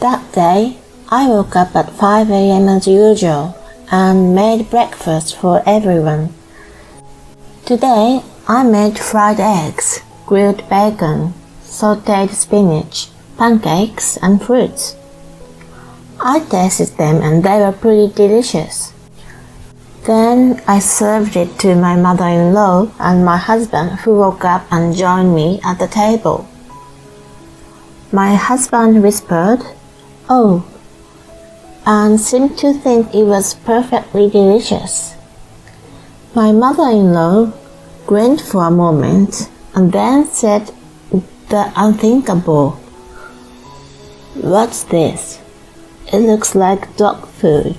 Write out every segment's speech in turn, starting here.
That day, I woke up at 5 a.m. as usual and made breakfast for everyone. Today, I made fried eggs, grilled bacon, sautéed spinach, pancakes, and fruits. I tasted them and they were pretty delicious. Then I served it to my mother-in-law and my husband, who woke up and joined me at the table. My husband whispered, "Oh," and seemed to think it was perfectly delicious. My mother-in-law grinned for a moment and then said the unthinkable. "What's this? It looks like dog food."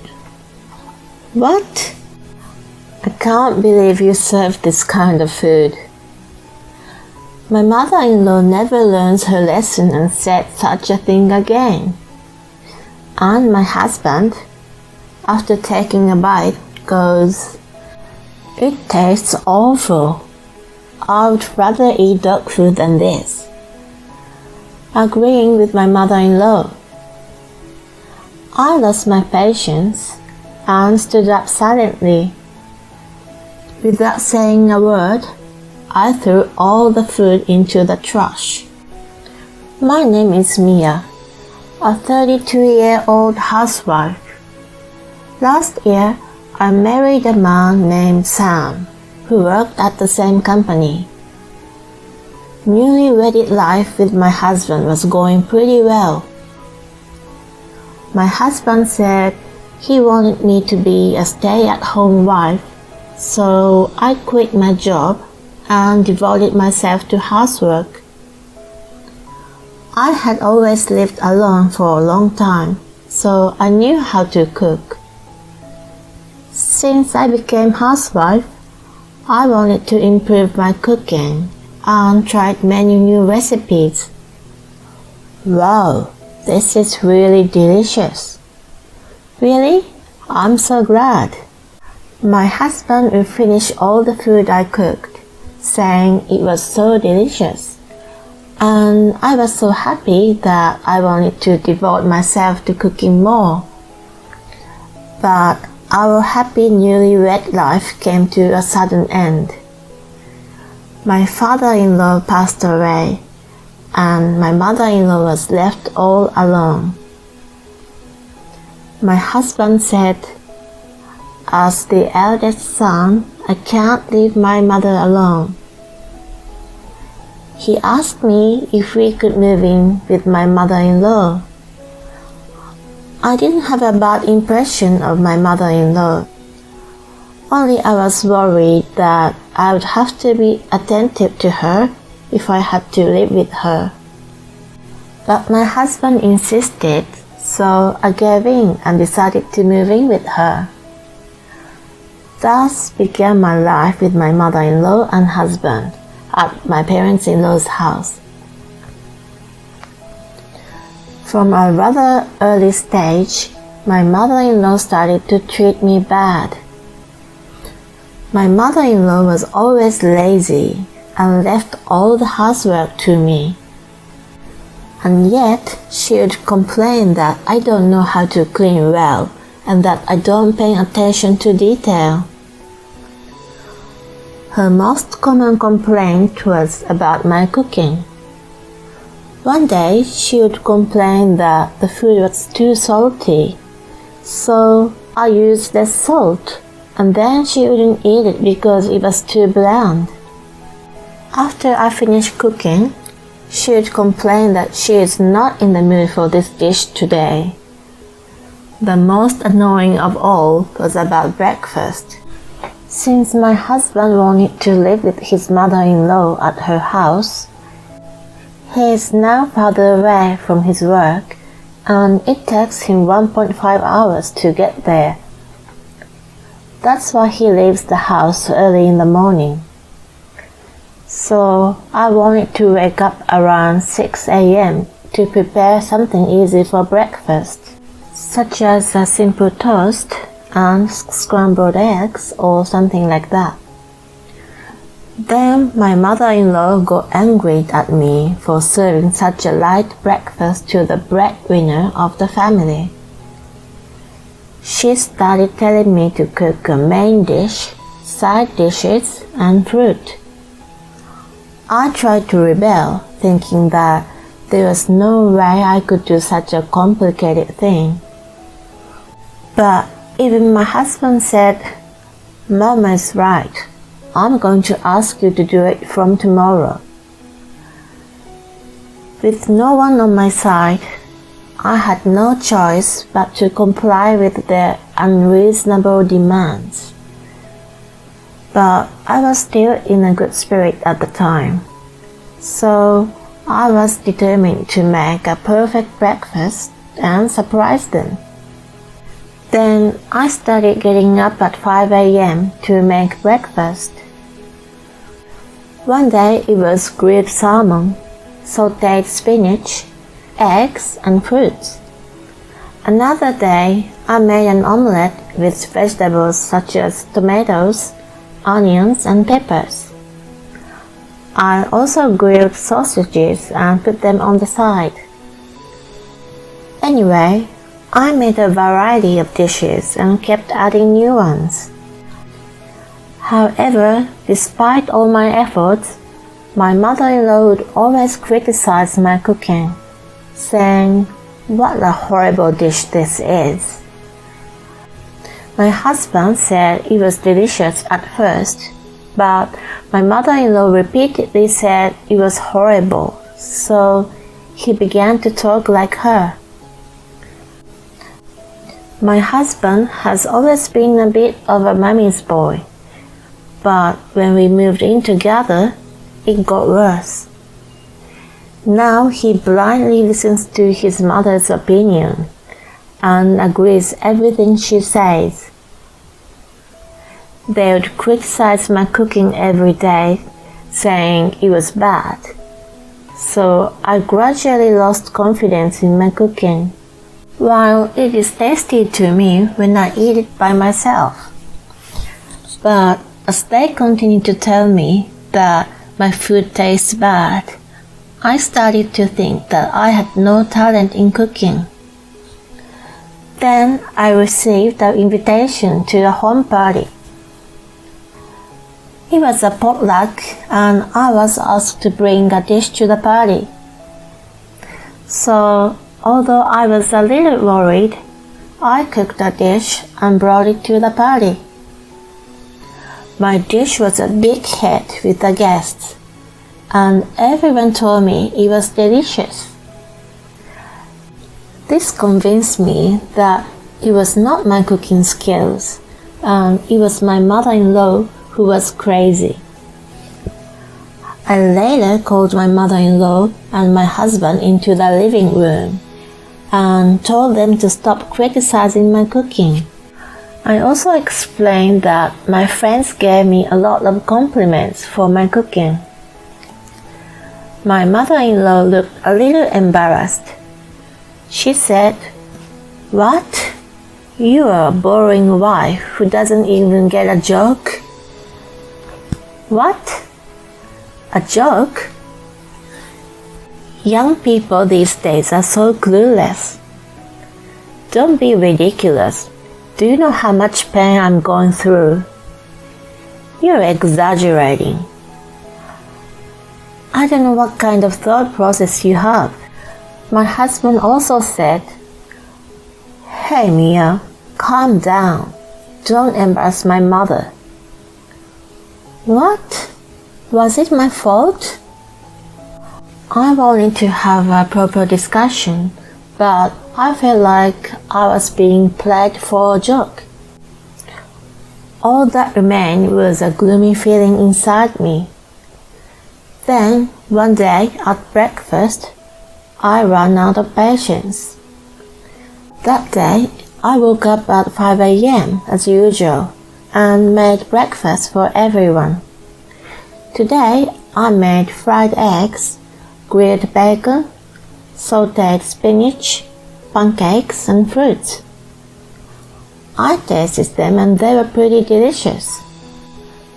"What? I can't believe you serve this kind of food." My mother-in-law never learns her lesson and said such a thing again. And my husband, after taking a bite, goes, "It tastes awful. I would rather eat dog food than this," agreeing with my mother-in-law. I lost my patience and stood up silently. Without saying a word, I threw all the food into the trash. My name is Mia, a 32-year-old housewife. Last year, I married a man named Sam, who worked at the same company. Newly-wedded life with my husband was going pretty well. My husband said he wanted me to be a stay-at-home wife, so I quit my job and devoted myself to housework. I had always lived alone for a long time, so I knew how to cook. Since I became housewife, I wanted to improve my cooking and tried many new recipes. Wow, this is really delicious. Really? I'm so glad. My husband would finish all the food I cooked, saying it was so delicious. And I was so happy that I wanted to devote myself to cooking more. But our happy newlywed life came to a sudden end. My father-in-law passed away, and my mother-in-law was left all alone. My husband said, "As the eldest son, I can't leave my mother alone." He asked me if we could move in with my mother-in-law. I didn't have a bad impression of my mother-in-law. Only I was worried that I would have to be attentive to her if I had to live with her. But my husband insisted, so I gave in and decided to move in with her. Thus began my life with my mother-in-law and husband at my parents-in-law's house. From a rather early stage, my mother-in-law started to treat me bad. My mother-in-law was always lazy and left all the housework to me. And yet, she would complain that I don't know how to clean well and that I don't pay attention to detail. Her most common complaint was about my cooking. One day, she would complain that the food was too salty, so I used less salt, and then she wouldn't eat it because it was too bland. After I finished cooking, she would complain that she is not in the mood for this dish today. The most annoying of all was about breakfast. Since my husband wanted to live with his mother-in-law at her house, he is now farther away from his work, and it takes him 1.5 hours to get there. That's why he leaves the house early in the morning. So I wanted to wake up around 6 a.m. to prepare something easy for breakfast, such as a simple toast and scrambled eggs or something like that. Then my mother-in-law got angry at me for serving such a light breakfast to the breadwinner of the family. She started telling me to cook a main dish, side dishes, and fruit. I tried to rebel, thinking that there was no way I could do such a complicated thing. But even my husband said, "Mama is right. I'm going to ask you to do it from tomorrow." With no one on my side, I had no choice but to comply with their unreasonable demands. But I was still in a good spirit at the time, so I was determined to make a perfect breakfast and surprise them. Then I started getting up at 5 a.m. to make breakfast. One day it was grilled salmon, sautéed spinach, eggs, and fruits. Another day I made an omelette with vegetables such as tomatoes, onions, and peppers. I also grilled sausages and put them on the side. Anyway, I made a variety of dishes and kept adding new ones. However, despite all my efforts, my mother-in-law would always criticize my cooking, saying, "What a horrible dish this is." My husband said it was delicious at first, but my mother-in-law repeatedly said it was horrible, so he began to talk like her. My husband has always been a bit of a mommy's boy, but when we moved in together, it got worse. Now he blindly listens to his mother's opinion and agrees everything she says. They would criticize my cooking every day, saying it was bad. So I gradually lost confidence in my cooking, while it is tasty to me when I eat it by myself. But as they continue to tell me that my food tastes bad, I started to think that I had no talent in cooking. Then I received an invitation to a home party. It was a potluck and I was asked to bring a dish to the party. So, although I was a little worried, I cooked a dish and brought it to the party. My dish was a big hit with the guests, and everyone told me it was delicious. This convinced me that it was not my cooking skills, and it was my mother-in-law who was crazy. I later called my mother-in-law and my husband into the living room and told them to stop criticizing my cooking. I also explained that my friends gave me a lot of compliments for my cooking. My mother-in-law looked a little embarrassed. She said, "What? You are a boring wife who doesn't even get a joke?" "What? A joke?" Young people these days are so clueless. Don't be ridiculous. Do you know how much pain I'm going through? You're exaggerating. I don't know what kind of thought process you have. My husband also said, "Hey Mia, calm down. Don't embarrass my mother." What? Was it my fault? I wanted to have a proper discussion, but I felt like I was being played for a joke. All that remained was a gloomy feeling inside me. Then, one day at breakfast, I ran out of patience. That day, I woke up at 5 a.m. as usual and made breakfast for everyone. Today, I made fried eggs, grilled bacon, sautéed spinach, pancakes, and fruits. I tasted them and they were pretty delicious.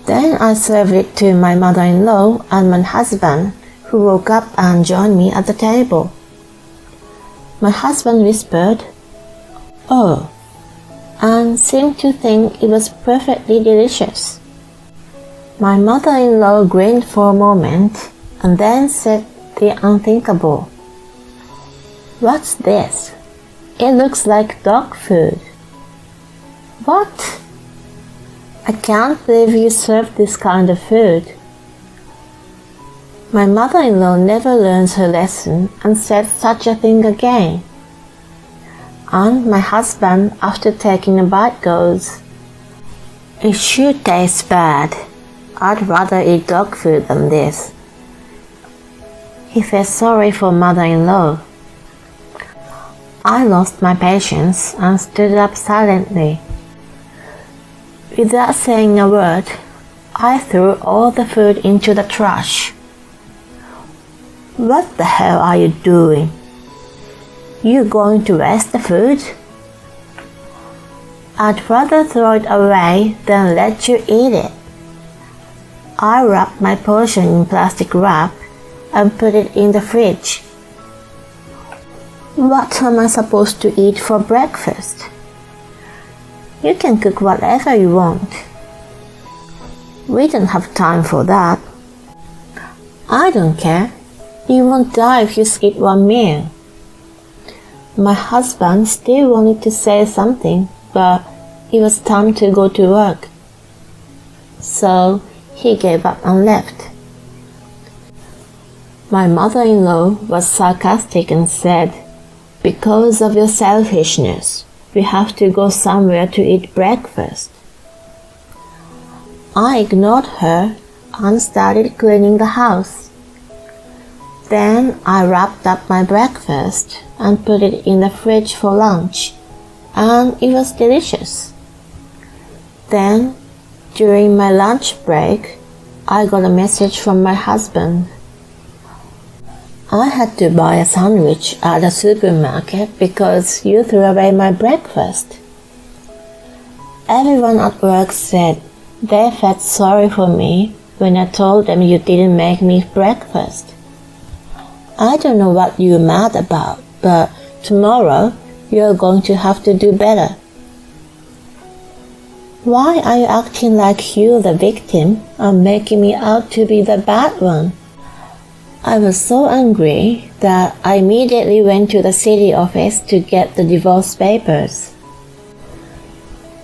Then I served it to my mother-in-law and my husband, who woke up and joined me at the table. My husband whispered, "Oh," and seemed to think it was perfectly delicious. My mother-in-law grinned for a moment and then said the unthinkable. "What's this? It looks like dog food." "What? I can't believe you serve this kind of food." My mother-in-law never learns her lesson and said such a thing again. And my husband, after taking a bite, goes, "It sure tastes bad. I'd rather eat dog food than this." He felt sorry for mother-in-law. I lost my patience and stood up silently. Without saying a word, I threw all the food into the trash. "What the hell are you doing? You going to waste the food? I'd rather throw it away than let you eat it." I wrapped my portion in plastic wrap and put it in the fridge. "What am I supposed to eat for breakfast?" "You can cook whatever you want." "We don't have time for that." "I don't care. You won't die if you skip one meal." My husband still wanted to say something, but it was time to go to work. So he gave up and left. My mother-in-law was sarcastic and said, "Because of your selfishness, we have to go somewhere to eat breakfast." I ignored her and started cleaning the house. Then I wrapped up my breakfast and put it in the fridge for lunch, and it was delicious. Then, during my lunch break, I got a message from my husband. "I had to buy a sandwich at the supermarket because you threw away my breakfast." Everyone at work said they felt sorry for me when I told them you didn't make me breakfast. I don't know what you're mad about, but tomorrow you're going to have to do better. Why are you acting like you're the victim and making me out to be the bad one? I was so angry that I immediately went to the city office to get the divorce papers.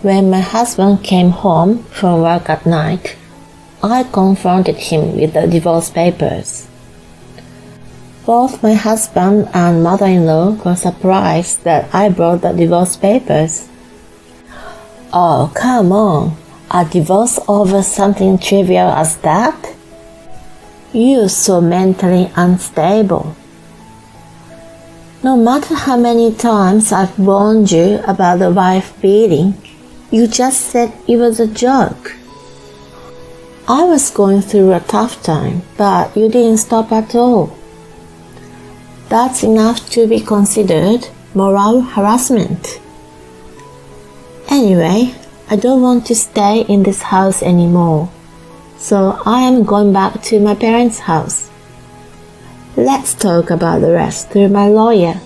When my husband came home from work at night, I confronted him with the divorce papers. Both my husband and mother-in-law were surprised that I brought the divorce papers. "Oh, come on, a divorce over something trivial as that? You're so mentally unstable. No matter how many times I've warned you about the wife beating, you just said it was a joke. I was going through a tough time, but you didn't stop at all. That's enough to be considered moral harassment. Anyway, I don't want to stay in this house anymore, so I am going back to my parents' house. Let's talk about the rest through my lawyer."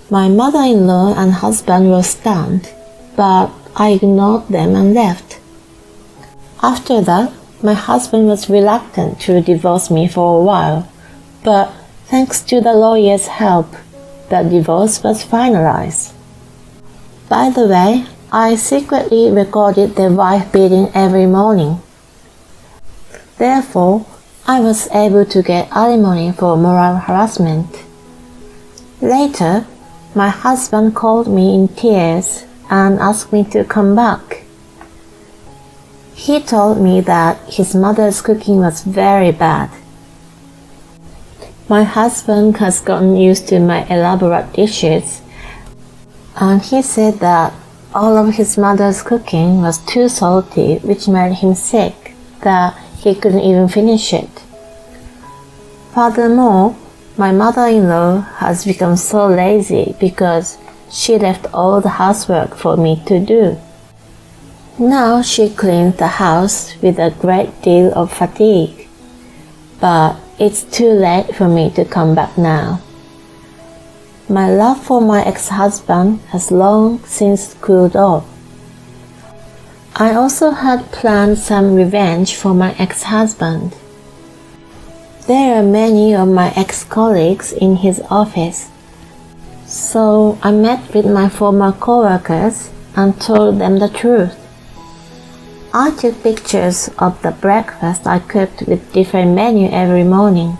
My mother-in-law and husband were stunned, but I ignored them and left. After that, my husband was reluctant to divorce me for a while, but thanks to the lawyer's help, the divorce was finalized. By the way, I secretly recorded their wife beating every morning. Therefore, I was able to get alimony for moral harassment. Later, my husband called me in tears and asked me to come back. He told me that his mother's cooking was very bad. My husband has gotten used to my elaborate dishes, and he said that all of his mother's cooking was too salty, which made him sick, that he couldn't even finish it. Furthermore, my mother-in-law has become so lazy because she left all the housework for me to do. Now she cleans the house with a great deal of fatigue, but it's too late for me to come back now. My love for my ex-husband has long since cooled off. I also had planned some revenge for my ex-husband. There are many of my ex-colleagues in his office, so I met with my former co-workers and told them the truth. I took pictures of the breakfast I cooked with different menus every morning.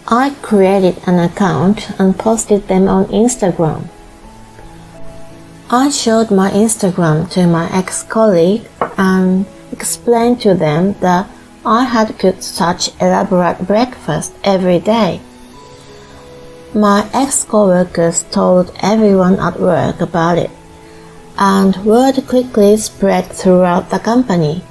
I created an account and posted them on Instagram. I showed my Instagram to my ex-colleague and explained to them that I had cooked such elaborate breakfast every day. My ex-coworkers told everyone at work about it, and word quickly spread throughout the company.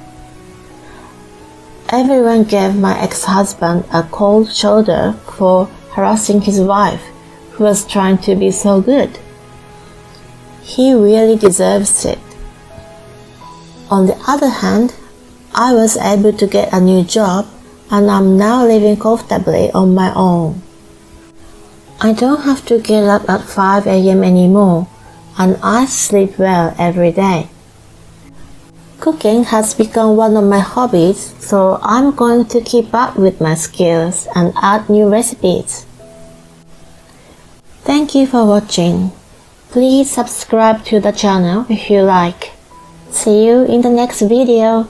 Everyone gave my ex-husband a cold shoulder for harassing his wife, who was trying to be so good. He really deserves it. On the other hand, I was able to get a new job and I'm now living comfortably on my own. I don't have to get up at 5 a.m. anymore, and I sleep well every day. Cooking has become one of my hobbies, so I'm going to keep up with my skills and add new recipes. Thank you for watching. Please subscribe to the channel if you like. See you in the next video.